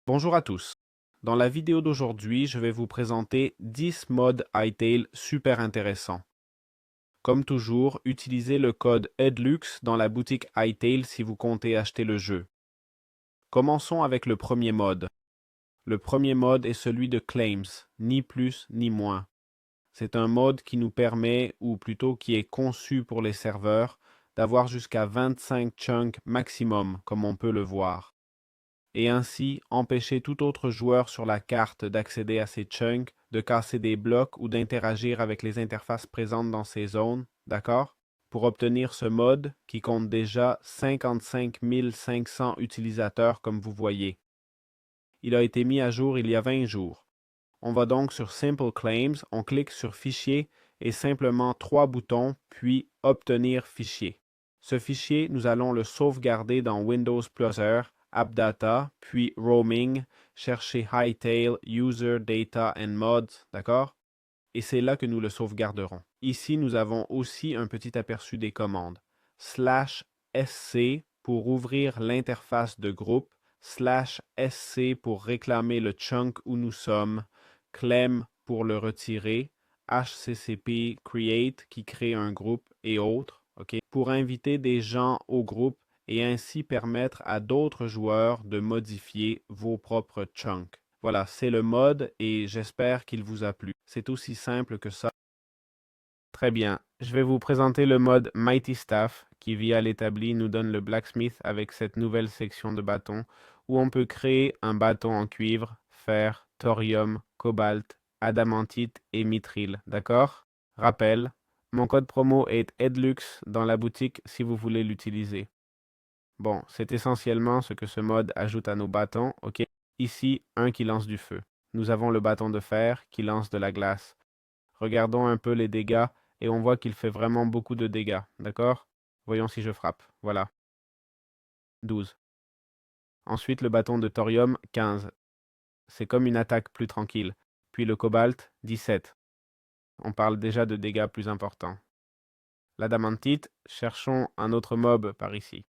Bonjour à tous. Dans la vidéo d'aujourd'hui, je vais vous présenter 10 mods Hytale super intéressants. Comme toujours, utilisez le code EDLUX dans la boutique Hytale si vous comptez acheter le jeu. Commençons avec le premier mod. Le premier mod est celui de Claims, ni plus ni moins. C'est un mode qui nous permet, ou plutôt qui est conçu pour les serveurs, d'avoir jusqu'à 25 chunks maximum, comme on peut le voir, et ainsi empêcher tout autre joueur sur la carte d'accéder à ces chunks, de casser des blocs ou d'interagir avec les interfaces présentes dans ces zones, d'accord? Pour obtenir ce mode qui compte déjà 55 500 utilisateurs comme vous voyez. Il a été mis à jour il y a 20 jours. On va donc sur Simple Claims, on clique sur Fichier et simplement 3 boutons, puis Obtenir fichier. Ce fichier, nous allons le sauvegarder dans Windows Plotter, AppData, puis Roaming, chercher Hytale, User, Data and Mods, d'accord? Et c'est là que nous le sauvegarderons. Ici, nous avons aussi un petit aperçu des commandes. /sc pour ouvrir l'interface de groupe, /sc pour réclamer le chunk où nous sommes, clem pour le retirer, hccp create qui crée un groupe et autres, ok, pour inviter des gens au groupe et ainsi permettre à d'autres joueurs de modifier vos propres chunks. Voilà, c'est le mode et j'espère qu'il vous a plu. C'est aussi simple que ça. Très bien, je vais vous présenter le mode Mighty Staff qui via l'établi nous donne le blacksmith avec cette nouvelle section de bâtons où on peut créer un bâton en cuivre, fer, thorium, cobalt, adamantite et mithril, d'accord? Rappel, mon code promo est EDLUX dans la boutique si vous voulez l'utiliser. Bon, c'est essentiellement ce que ce mode ajoute à nos bâtons, ok? Ici, un qui lance du feu. Nous avons le bâton de fer qui lance de la glace. Regardons un peu les dégâts et on voit qu'il fait vraiment beaucoup de dégâts, d'accord? Voyons si je frappe. Voilà. 12. Ensuite, le bâton de thorium, 15. C'est comme une attaque plus tranquille. Puis le cobalt, 17. On parle déjà de dégâts plus importants. L'adamantite, cherchons un autre mob par ici.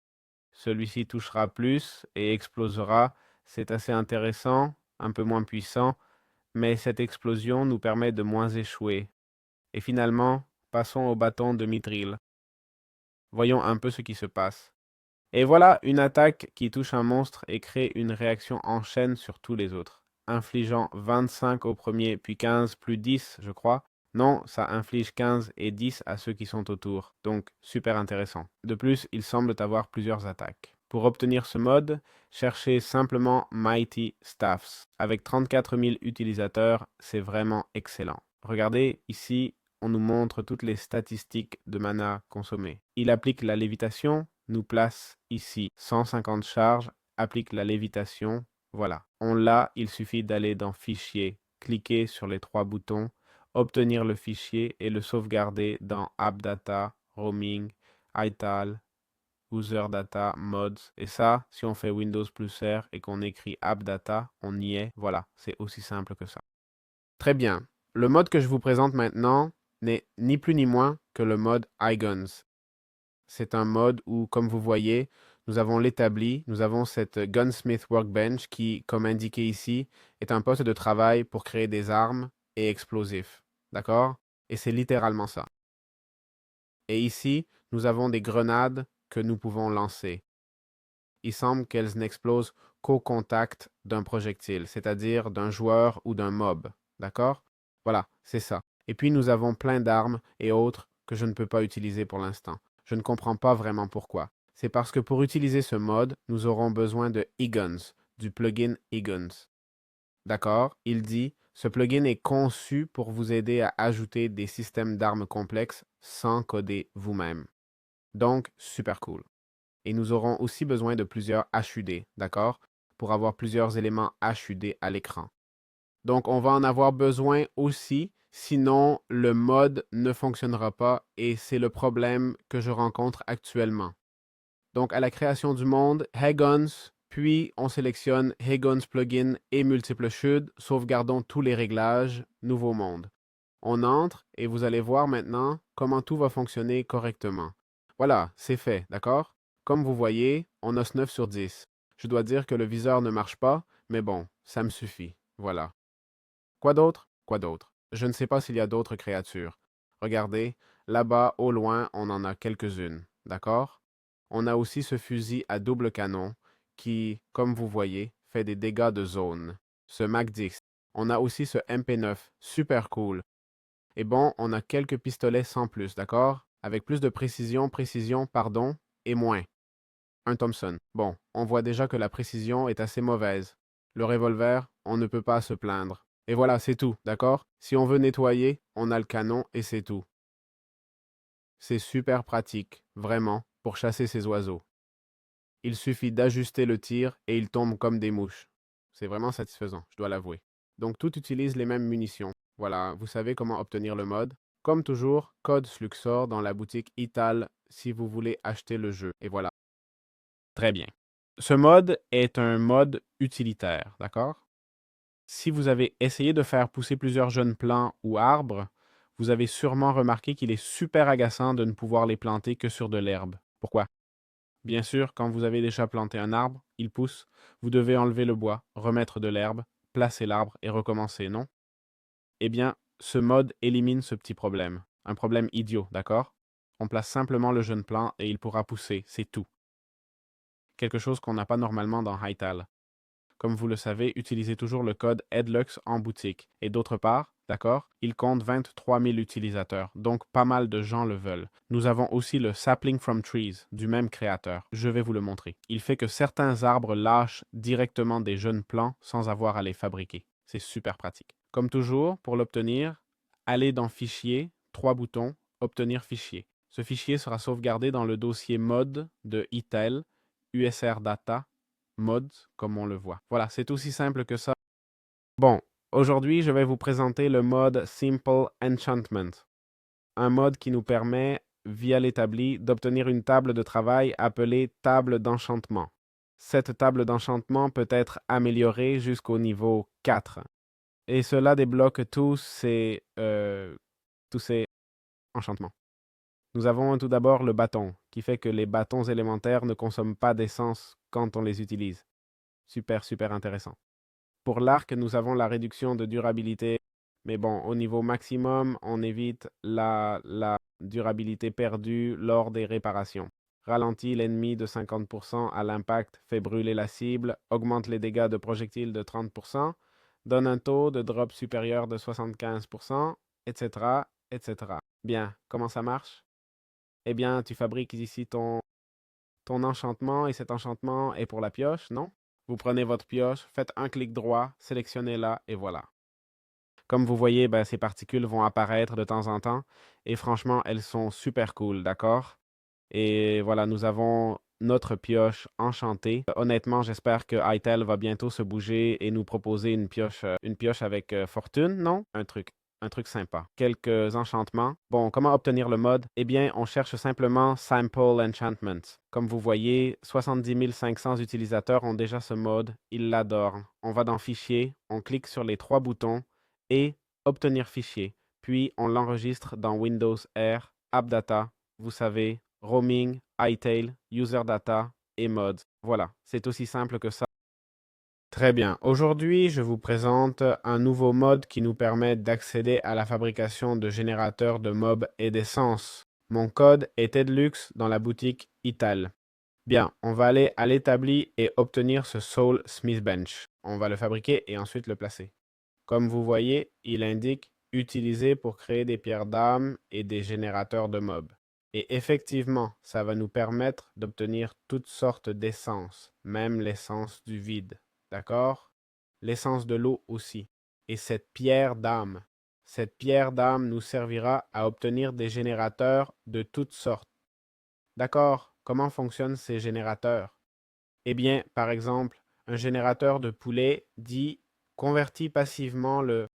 Celui-ci touchera plus et explosera. C'est assez intéressant, un peu moins puissant, mais cette explosion nous permet de moins échouer. Et finalement, passons au bâton de mithril. Voyons un peu ce qui se passe. Et voilà une attaque qui touche un monstre et crée une réaction en chaîne sur tous les autres, infligeant 25 au premier, puis 15 plus 10, je crois. Non, ça inflige 15 et 10 à ceux qui sont autour, donc super intéressant. De plus, il semble avoir plusieurs attaques. Pour obtenir ce mode, cherchez simplement Mighty Staffs. Avec 34 000 utilisateurs, c'est vraiment excellent. Regardez, ici, on nous montre toutes les statistiques de mana consommées. Il applique la lévitation, nous place ici 150 charges, applique la lévitation, voilà. On l'a, il suffit d'aller dans Fichier, cliquer sur les 3 boutons, obtenir le fichier et le sauvegarder dans AppData, Roaming, Hytale, User Data, Mods. Et ça, si on fait Windows plus R et qu'on écrit AppData, on y est. Voilà, c'est aussi simple que ça. Très bien. Le mode que je vous présente maintenant n'est ni plus ni moins que le mode iGuns. C'est un mode où, comme vous voyez, nous avons l'établi, nous avons cette Gunsmith Workbench qui, comme indiqué ici, est un poste de travail pour créer des armes et explosifs. D'accord? Et c'est littéralement ça. Et ici, nous avons des grenades que nous pouvons lancer. Il semble qu'elles n'explosent qu'au contact d'un projectile, c'est-à-dire d'un joueur ou d'un mob. D'accord? Voilà, c'est ça. Et puis nous avons plein d'armes et autres que je ne peux pas utiliser pour l'instant. Je ne comprends pas vraiment pourquoi. C'est parce que pour utiliser ce mode, nous aurons besoin de eGuns, du plugin eGuns. D'accord? Il dit, ce plugin est conçu pour vous aider à ajouter des systèmes d'armes complexes sans coder vous-même. Donc, super cool. Et nous aurons aussi besoin de plusieurs HUD, d'accord? Pour avoir plusieurs éléments HUD à l'écran. Donc, on va en avoir besoin aussi, sinon le mode ne fonctionnera pas et c'est le problème que je rencontre actuellement. Donc, à la création du monde, HeyGuns, puis on sélectionne HeyGuns plugin et multiples chutes, sauvegardons tous les réglages, nouveau monde. On entre et vous allez voir maintenant comment tout va fonctionner correctement. Voilà, c'est fait, d'accord? Comme vous voyez, on a ce 9 sur 10. Je dois dire que le viseur ne marche pas, Mais bon, ça me suffit. Voilà. Quoi d'autre? Quoi d'autre? Je ne sais pas s'il y a d'autres créatures. Regardez, là-bas, au loin, on en a quelques-unes. D'accord? On a aussi ce fusil à double canon qui, comme vous voyez, fait des dégâts de zone. Ce Mac-10. On a aussi ce MP9, super cool. Et bon, on a quelques pistolets sans plus, d'accord? Avec plus de précision, pardon, et moins. Un Thompson. Bon, on voit déjà que la précision est assez mauvaise. Le revolver, on ne peut pas se plaindre. Et voilà, c'est tout, d'accord? Si on veut nettoyer, on a le canon et c'est tout. C'est super pratique, vraiment, pour chasser ces oiseaux. Il suffit d'ajuster le tir et ils tombent comme des mouches. C'est vraiment satisfaisant, je dois l'avouer. Donc tout utilise les mêmes munitions. Voilà, vous savez comment obtenir le mode. Comme toujours, code Sluxor dans la boutique Ital si vous voulez acheter le jeu. Et voilà. Très bien. Ce mode est un mode utilitaire, d'accord? Si vous avez essayé de faire pousser plusieurs jeunes plants ou arbres, vous avez sûrement remarqué qu'il est super agaçant de ne pouvoir les planter que sur de l'herbe. Pourquoi? Bien sûr, quand vous avez déjà planté un arbre, il pousse, vous devez enlever le bois, remettre de l'herbe, placer l'arbre et recommencer, non? Eh bien, ce mode élimine ce petit problème. Un problème idiot, d'accord? On place simplement le jeune plant et il pourra pousser, c'est tout. Quelque chose qu'on n'a pas normalement dans Hytale. Comme vous le savez, utilisez toujours le code EDLUX en boutique. Et d'autre part, d'accord, il compte 23 000 utilisateurs, donc pas mal de gens le veulent. Nous avons aussi le Sapling from Trees, du même créateur. Je vais vous le montrer. Il fait que certains arbres lâchent directement des jeunes plants sans avoir à les fabriquer. C'est super pratique. Comme toujours, pour l'obtenir, allez dans Fichier, 3 boutons, Obtenir fichier. Ce fichier sera sauvegardé dans le dossier mode de ITEL, USR Data, mods, comme on le voit. Voilà, c'est aussi simple que ça. Bon, aujourd'hui, je vais vous présenter le mode Simple Enchantment, un mode qui nous permet, via l'établi, d'obtenir une table de travail appelée table d'enchantement. Cette table d'enchantement peut être améliorée jusqu'au niveau 4. Et cela débloque tous ces enchantements. Nous avons tout d'abord le bâton, qui fait que les bâtons élémentaires ne consomment pas d'essence quand on les utilise. Super, super intéressant. Pour l'arc, nous avons la réduction de durabilité, mais bon, au niveau maximum, on évite la durabilité perdue lors des réparations. Ralentit l'ennemi de 50% à l'impact, fait brûler la cible, augmente les dégâts de projectiles de 30%, donne un taux de drop supérieur de 75%, etc., etc. Bien, comment ça marche? Eh bien, tu fabriques ici ton enchantement et cet enchantement est pour la pioche, non? Vous prenez votre pioche, faites un clic droit, sélectionnez-la et voilà. Comme vous voyez, ben, ces particules vont apparaître de temps en temps et franchement, elles sont super cool, d'accord? Et voilà, nous avons notre pioche enchantée. Honnêtement, j'espère que Hytale va bientôt se bouger et nous proposer une pioche avec fortune, non? Un truc sympa. Quelques enchantements. Bon, comment obtenir le mode? Eh bien, on cherche simplement Sample Enchantment. Comme vous voyez, 70 500 utilisateurs ont déjà ce mode. Ils l'adorent. On va dans Fichier, on clique sur les 3 boutons et Obtenir fichier. Puis, on l'enregistre dans Windows R, AppData, vous savez, roaming, iTail, user data et mods. Voilà, c'est aussi simple que ça. Très bien. Aujourd'hui, je vous présente un nouveau mode qui nous permet d'accéder à la fabrication de générateurs de mobs et d'essence. Mon code est EDLUX dans la boutique Ital. Bien, on va aller à l'établi et obtenir ce Soul Smith Bench. On va le fabriquer et ensuite le placer. Comme vous voyez, il indique utiliser pour créer des pierres d'âme et des générateurs de mobs. Et effectivement, ça va nous permettre d'obtenir toutes sortes d'essences, même l'essence du vide. D'accord? L'essence de l'eau aussi. Et cette pierre d'âme nous servira à obtenir des générateurs de toutes sortes. D'accord? Comment fonctionnent ces générateurs? Eh bien, par exemple, un générateur de poulet dit convertit passivement le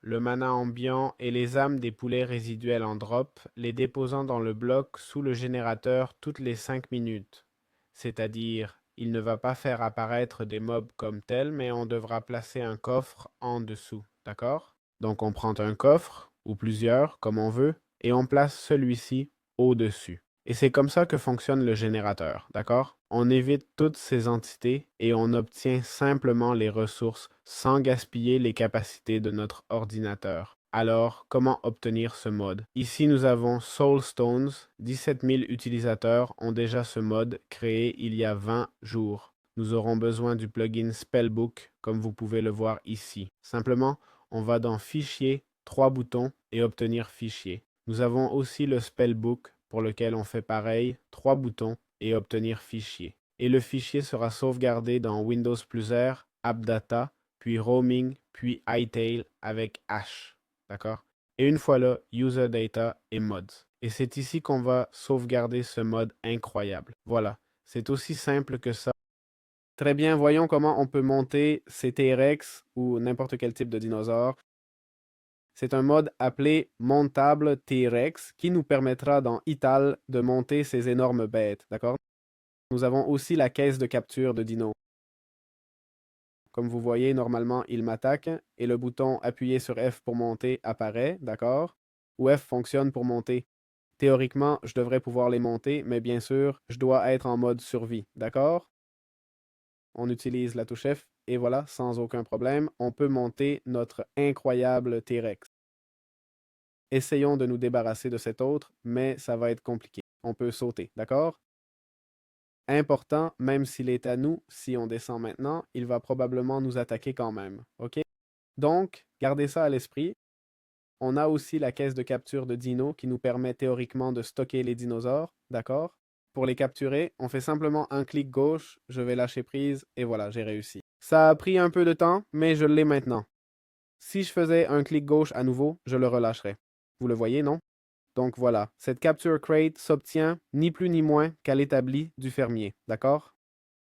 mana ambiant et les âmes des poulets résiduels en drop, les déposant dans le bloc sous le générateur toutes les 5 minutes. C'est-à-dire, il ne va pas faire apparaître des mobs comme tels, mais on devra placer un coffre en dessous. D'accord? Donc on prend un coffre, ou plusieurs, comme on veut, et on place celui-ci au-dessus. Et c'est comme ça que fonctionne le générateur, d'accord? On évite toutes ces entités et on obtient simplement les ressources sans gaspiller les capacités de notre ordinateur. Alors, comment obtenir ce mode? Ici, nous avons Soulstones. 17 000 utilisateurs ont déjà ce mode créé il y a 20 jours. Nous aurons besoin du plugin Spellbook, comme vous pouvez le voir ici. Simplement, on va dans Fichier, 3 boutons et Obtenir fichier. Nous avons aussi le Spellbook pour lequel on fait pareil, 3 boutons et Obtenir fichier. Et le fichier sera sauvegardé dans Windows Plus R, AppData, puis Roaming, puis iTail avec H. D'accord? Et une fois là, User Data et Mods. Et c'est ici qu'on va sauvegarder ce mode incroyable. Voilà, c'est aussi simple que ça. Très bien, voyons comment on peut monter ces T-Rex ou n'importe quel type de dinosaure. C'est un mode appelé Montable T-Rex qui nous permettra dans Ital de monter ces énormes bêtes, d'accord? Nous avons aussi la caisse de capture de dino. Comme vous voyez, normalement, il m'attaque et le bouton appuyé sur F pour monter apparaît, d'accord? Ou F fonctionne pour monter. Théoriquement, je devrais pouvoir les monter, mais bien sûr, je dois être en mode survie, d'accord? On utilise la touche F et voilà, sans aucun problème, on peut monter notre incroyable T-Rex. Essayons de nous débarrasser de cet autre, mais ça va être compliqué. On peut sauter, d'accord? Important, même s'il est à nous, si on descend maintenant, il va probablement nous attaquer quand même, ok? Donc, gardez ça à l'esprit. On a aussi la caisse de capture de dino qui nous permet théoriquement de stocker les dinosaures, d'accord? Pour les capturer, on fait simplement un clic gauche, je vais lâcher prise et voilà, j'ai réussi. Ça a pris un peu de temps, mais je l'ai maintenant. Si je faisais un clic gauche à nouveau, je le relâcherais. Vous le voyez, non? Donc voilà, cette capture crate s'obtient ni plus ni moins qu'à l'établi du fermier, d'accord?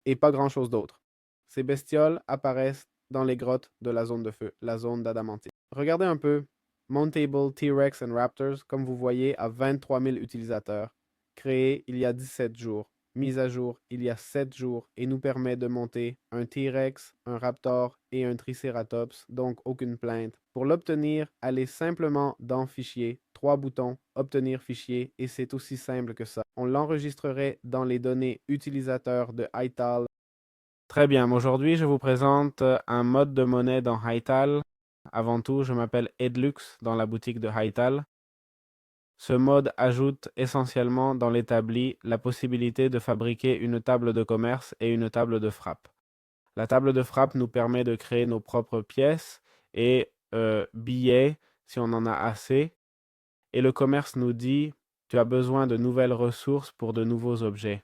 Et pas grand-chose d'autre. Ces bestioles apparaissent dans les grottes de la zone de feu, la zone d'adamantite. Regardez un peu, Mountable T-Rex and Raptors, comme vous voyez, a 23 000 utilisateurs, créé il y a 17 jours, mise à jour il y a 7 jours et nous permet de monter un T-Rex, un Raptor et un Triceratops, donc aucune plainte. Pour l'obtenir, allez simplement dans Fichier, 3 boutons, Obtenir fichier et c'est aussi simple que ça. On l'enregistrerait dans les données utilisateurs de Ital. Très bien, aujourd'hui je vous présente un mode de monnaie dans Hightal. Avant tout, je m'appelle Edlux dans la boutique de Hightal. Ce mode ajoute essentiellement dans l'établi la possibilité de fabriquer une table de commerce et une table de frappe. La table de frappe nous permet de créer nos propres pièces et billets si on en a assez. Et le commerce nous dit, tu as besoin de nouvelles ressources pour de nouveaux objets.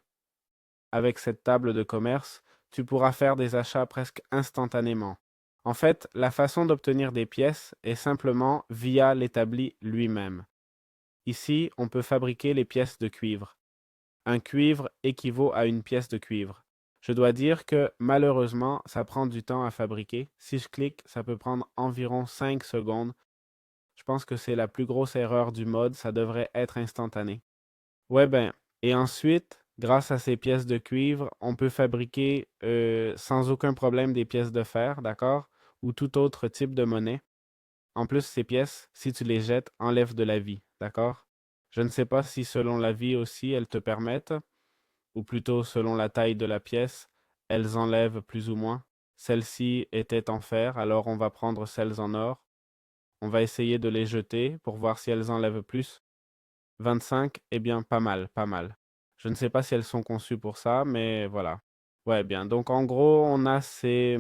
Avec cette table de commerce, tu pourras faire des achats presque instantanément. En fait, la façon d'obtenir des pièces est simplement via l'établi lui-même. Ici, on peut fabriquer les pièces de cuivre. Un cuivre équivaut à une pièce de cuivre. Je dois dire que malheureusement, ça prend du temps à fabriquer. Si je clique, ça peut prendre environ 5 secondes. Je pense que c'est la plus grosse erreur du mode, ça devrait être instantané. Ouais ben, et ensuite, grâce à ces pièces de cuivre, on peut fabriquer sans aucun problème des pièces de fer, d'accord? Ou tout autre type de monnaie. En plus, ces pièces, si tu les jettes, enlèvent de la vie, d'accord? Je ne sais pas si selon la vie aussi, elles te permettent, ou plutôt selon la taille de la pièce, elles enlèvent plus ou moins. Celle-ci était en fer, alors on va prendre celles en or. On va essayer de les jeter pour voir si elles enlèvent plus. 25, eh bien, pas mal, pas mal. Je ne sais pas si elles sont conçues pour ça, mais voilà. Ouais, bien. Donc, en gros, on a ces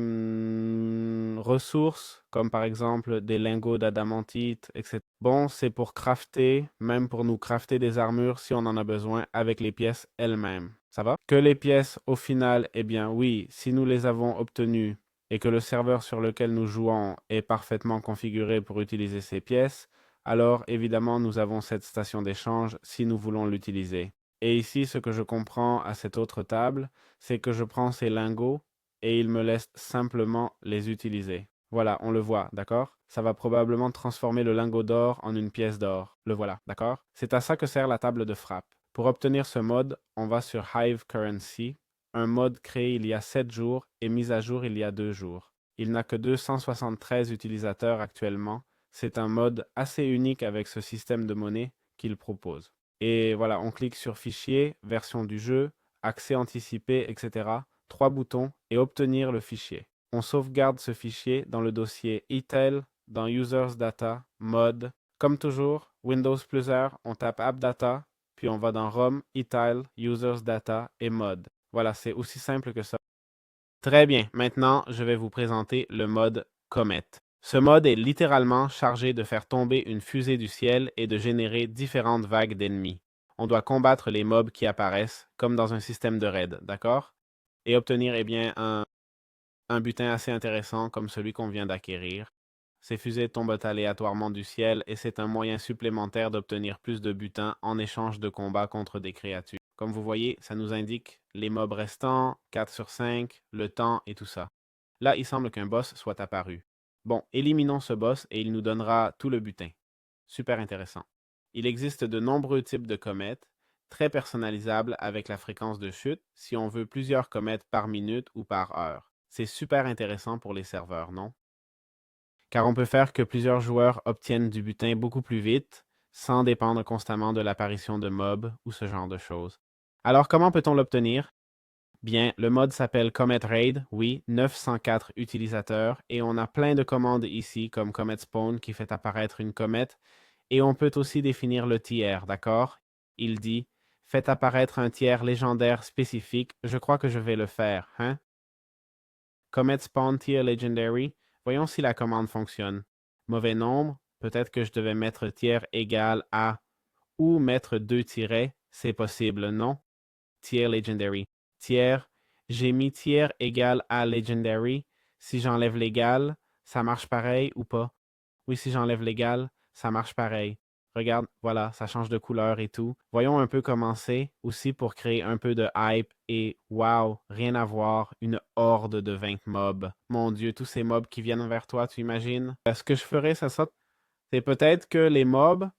ressources, comme par exemple des lingots d'adamantite, etc. Bon, c'est pour crafter, même pour nous crafter des armures si on en a besoin avec les pièces elles-mêmes. Ça va? Que les pièces, au final, eh bien, oui, si nous les avons obtenues et que le serveur sur lequel nous jouons est parfaitement configuré pour utiliser ces pièces, alors évidemment nous avons cette station d'échange si nous voulons l'utiliser. Et ici, ce que je comprends à cette autre table, c'est que je prends ces lingots et il me laisse simplement les utiliser. Voilà, on le voit, d'accord? Ça va probablement transformer le lingot d'or en une pièce d'or. Le voilà, d'accord? C'est à ça que sert la table de frappe. Pour obtenir ce mode, on va sur Hive Currency, un mode créé il y a 7 jours et mis à jour il y a 2 jours. Il n'a que 273 utilisateurs actuellement. C'est un mode assez unique avec ce système de monnaie qu'il propose. Et voilà, on clique sur Fichier, Version du jeu, accès anticipé, etc. 3 boutons et obtenir le fichier. On sauvegarde ce fichier dans le dossier eTile, dans Users Data, Mode. Comme toujours, Windows plus R, on tape AppData, puis on va dans ROM, eTile, Users Data et Mode. Voilà, c'est aussi simple que ça. Très bien, maintenant je vais vous présenter le mode Comet. Ce mode est littéralement chargé de faire tomber une fusée du ciel et de générer différentes vagues d'ennemis. On doit combattre les mobs qui apparaissent, comme dans un système de raid, d'accord? Et obtenir un butin assez intéressant comme celui qu'on vient d'acquérir. Ces fusées tombent aléatoirement du ciel et c'est un moyen supplémentaire d'obtenir plus de butin en échange de combats contre des créatures. Comme vous voyez, ça nous indique les mobs restants, 4 sur 5, le temps et tout ça. Là, il semble qu'un boss soit apparu. Bon, éliminons ce boss et il nous donnera tout le butin. Super intéressant. Il existe de nombreux types de comètes, très personnalisables avec la fréquence de chute si on veut plusieurs comètes par minute ou par heure. C'est super intéressant pour les serveurs, non? Car on peut faire que plusieurs joueurs obtiennent du butin beaucoup plus vite, sans dépendre constamment de l'apparition de mobs ou ce genre de choses. Alors comment peut-on l'obtenir? Bien, le mode s'appelle Comet Raid, oui, 904 utilisateurs, et on a plein de commandes ici, comme Comet Spawn qui fait apparaître une comète, et on peut aussi définir le tiers, d'accord? Il dit, faites apparaître un tiers légendaire spécifique, je crois que je vais le faire, hein? Comet Spawn Tier Legendary, voyons si la commande fonctionne. Mauvais nombre, peut-être que je devais mettre tiers égal à, ou mettre deux tirets, c'est possible, non? Tier Legendary. Tiers, j'ai mis tiers égal à Legendary. Si j'enlève l'égal, ça marche pareil ou pas? Oui, si j'enlève l'égal, ça marche pareil. Regarde, voilà, ça change de couleur et tout. Voyons un peu comment c'est, aussi pour créer un peu de hype et wow, rien à voir, une horde de 20 mobs. Mon Dieu, tous ces mobs qui viennent vers toi, tu imagines? Ce que je ferais, c'est peut-être que les mobs,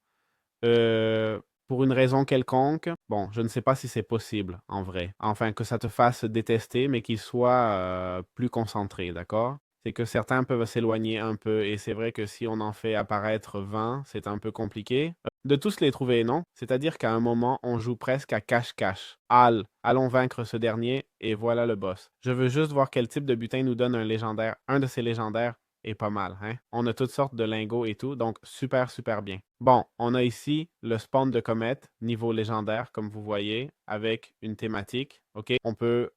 pour une raison quelconque, bon, je ne sais pas si c'est possible en vrai. Enfin, que ça te fasse détester, mais qu'il soit plus concentré, d'accord? C'est que certains peuvent s'éloigner un peu, et c'est vrai que si on en fait apparaître 20, c'est un peu compliqué. De tous les trouver, non? C'est-à-dire qu'à un moment, on joue presque à cache-cache. Allons vaincre ce dernier, et voilà le boss. Je veux juste voir quel type de butin nous donne un légendaire, un de ces légendaires, et pas mal, hein? On a toutes sortes de lingots et tout, donc super, super bien. Bon, on a ici le spawn de comète, niveau légendaire, comme vous voyez, avec une thématique, OK? On peut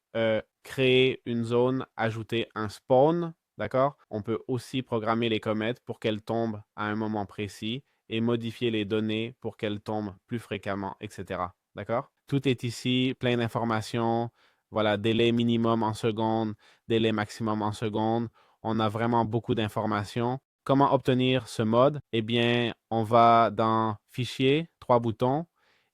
créer une zone, ajouter un spawn, d'accord? On peut aussi programmer les comètes pour qu'elles tombent à un moment précis et modifier les données pour qu'elles tombent plus fréquemment, etc. D'accord? Tout est ici, plein d'informations. Voilà, délai minimum en secondes, délai maximum en secondes. On a vraiment beaucoup d'informations. Comment obtenir ce mode? Eh bien, on va dans Fichier, 3 boutons,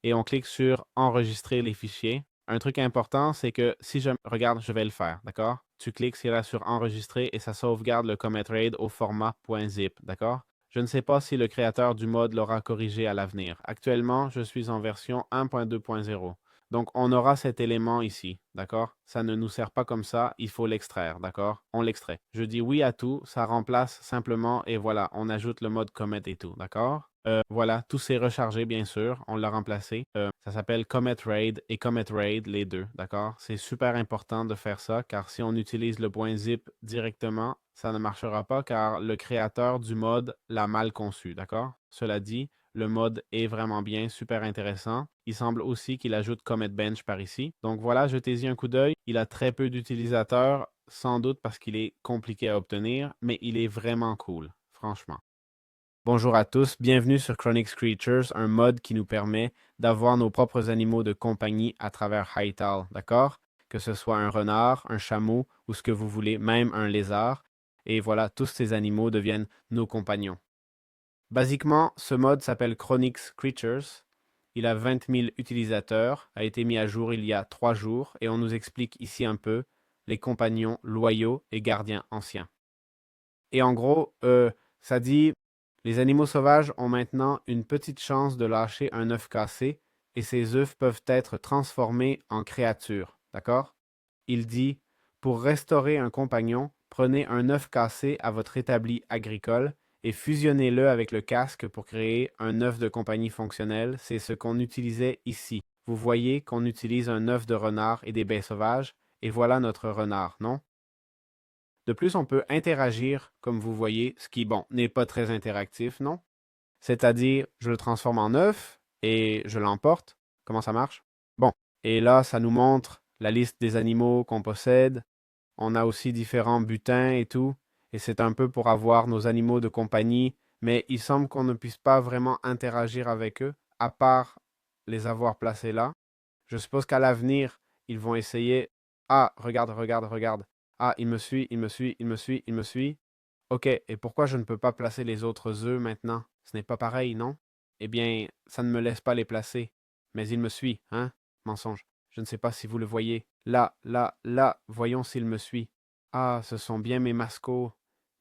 et on clique sur Enregistrer les fichiers. Un truc important, c'est que si je regarde, je vais le faire, d'accord? Tu cliques là sur Enregistrer et ça sauvegarde le Comet Raid au format .zip, d'accord? Je ne sais pas si le créateur du mode l'aura corrigé à l'avenir. Actuellement, je suis en version 1.2.0. Donc, on aura cet élément ici, d'accord? Ça ne nous sert pas comme ça, il faut l'extraire, d'accord? On l'extrait. Je dis oui à tout, ça remplace simplement et voilà, on ajoute le mode comet et tout, d'accord? Voilà, tout s'est rechargé, bien sûr, on l'a remplacé. Ça s'appelle Comet Raid et Comet Raid, les deux, d'accord? C'est super important de faire ça, car si on utilise le .zip directement, ça ne marchera pas, car le créateur du mode l'a mal conçu, d'accord? Cela dit, le mode est vraiment bien, super intéressant. Il semble aussi qu'il ajoute Comet Bench par ici. Donc voilà, jetez-y un coup d'œil. Il a très peu d'utilisateurs, sans doute parce qu'il est compliqué à obtenir, mais il est vraiment cool, franchement. Bonjour à tous, bienvenue sur Chronix Creatures, un mode qui nous permet d'avoir nos propres animaux de compagnie à travers Hytale, d'accord? Que ce soit un renard, un chameau ou ce que vous voulez, même un lézard. Et voilà, tous ces animaux deviennent nos compagnons. Basiquement, ce mode s'appelle Chronix Creatures. Il a 20 000 utilisateurs, a été mis à jour il y a 3 jours et on nous explique ici un peu les compagnons loyaux et gardiens anciens. Et en gros, ça dit les animaux sauvages ont maintenant une petite chance de lâcher un œuf cassé et ces œufs peuvent être transformés en créatures. D'accord? Il dit pour restaurer un compagnon, prenez un œuf cassé à votre établi agricole et fusionnez-le avec le casque pour créer un œuf de compagnie fonctionnel. C'est ce qu'on utilisait ici. Vous voyez qu'on utilise un œuf de renard et des baies sauvages, et voilà notre renard, non? De plus, on peut interagir, comme vous voyez, ce qui, bon, n'est pas très interactif, non? C'est-à-dire, je le transforme en œuf et je l'emporte. Comment ça marche? Bon, et là, ça nous montre la liste des animaux qu'on possède. On a aussi différents butins et tout, et c'est un peu pour avoir nos animaux de compagnie, mais il semble qu'on ne puisse pas vraiment interagir avec eux, à part les avoir placés là. Je suppose qu'à l'avenir, ils vont essayer. Ah, regarde, regarde, regarde. Ah, il me suit, il me suit, il me suit, il me suit. Ok, et pourquoi je ne peux pas placer les autres œufs maintenant? Ce n'est pas pareil, non? Eh bien, ça ne me laisse pas les placer. Mais il me suit, hein? Mensonge. Je ne sais pas si vous le voyez. Là, là, là, voyons s'il me suit. Ah, ce sont bien mes mascots,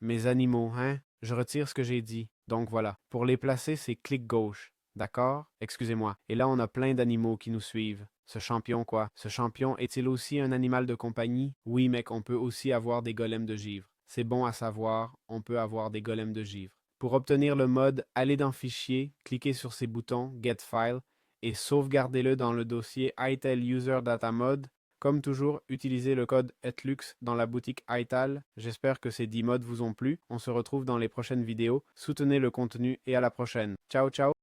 mes animaux, hein? Je retire ce que j'ai dit. Donc voilà. Pour les placer, c'est clic gauche. D'accord? Excusez-moi. Et là, on a plein d'animaux qui nous suivent. Ce champion, quoi? Ce champion est-il aussi un animal de compagnie? Oui, mec, on peut aussi avoir des golems de givre. C'est bon à savoir, on peut avoir des golems de givre. Pour obtenir le mode, allez dans Fichier, cliquez sur ces boutons Get File et sauvegardez-le dans le dossier ITEL User Data Mode. Comme toujours, utilisez le code ETLUX dans la boutique ITAL. J'espère que ces 10 modes vous ont plu. On se retrouve dans les prochaines vidéos. Soutenez le contenu et à la prochaine. Ciao, ciao!